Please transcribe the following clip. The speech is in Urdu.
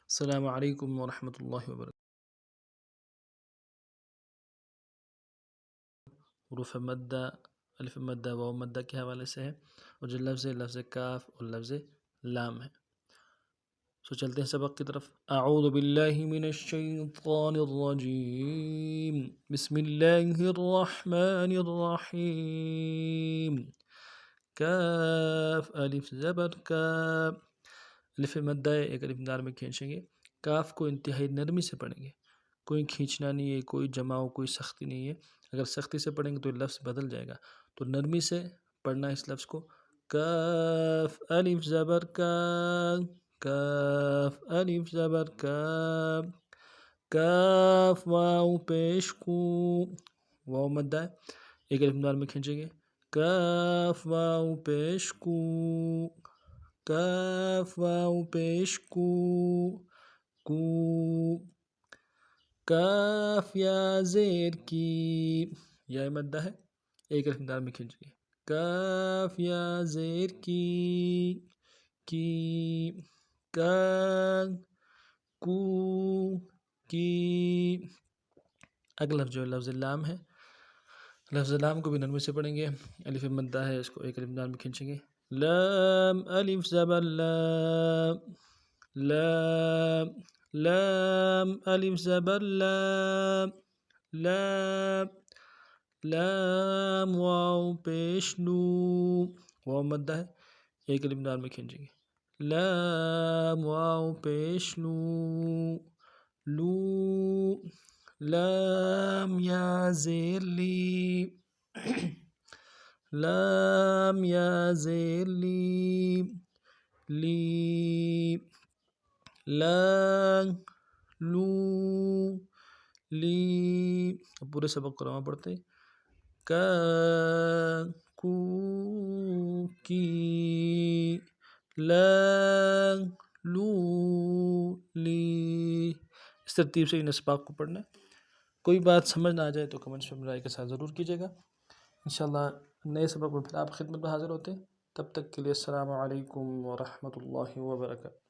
السلام علیکم ورحمۃ اللہ وبرکاتہ۔ حروف مدہ، الف مدہ، واو مدہ کے حوالے سے ہے، اور جو لفظ کاف اور لفظ لام ہے۔ چلتے ہیں سبق کی طرف۔ اعوذ باللہ من الشیطان الرجیم، بسم اللہ الرحمن الرحیم۔ کاف الف زبر کا، الف مدہ ہے، ایک الف دار میں کھینچیں گے۔ کاف کو انتہائی نرمی سے پڑھیں گے، کوئی کھینچنا نہیں ہے، کوئی جماؤ، کوئی سختی نہیں ہے۔ اگر سختی سے پڑھیں گے تو لفظ بدل جائے گا، تو نرمی سے پڑھنا اس لفظ کو۔ کاف الف زبر کا، کاف الف زبر کا، کاف واو پیش کو، واو مدہ ہے، ایک الف دار میں کھینچیں گے۔ کاف واو پیش کو، کاف واو پیش کو، کو، کاف یا زیر کی، یا مدہ ہے، ایک الف دار میں کھینچیں گے۔ کاف یا زیر کی، کا، کو، کی۔ اگلا جو لفظ لام ہے، لفظ لام کو بھی نرمی سے پڑھیں گے۔ الف مدہ ہے، اس کو ایک الف دار میں کھینچیں گے۔ لام الف زبر لا، لام، لام الف زبر لا، لام، لام واو پیش لو، واو مدہ ہے، ایک الف دار میں کھینچیں گے۔ لام واو پیش لو، لو، لام یا زیر لی، لام یا زیر لی، لی، لام، لو، لی۔ اب پورے سبق کو رواں پڑھتے ہیں۔ کا، کو، کی، لا، لو، لی۔ اس ترتیب سے ان اسباق کو پڑھنا ہے۔ کوئی بات سمجھ نہ آ جائے تو کمنٹس میں رائے کے ساتھ ضرور کیجیے گا۔ انشاءاللہ نئے سبق میں پھر آپ خدمت میں حاضر ہوتے ہیں۔ تب تک کے لیے السلام علیکم ورحمۃ اللہ وبرکاتہ۔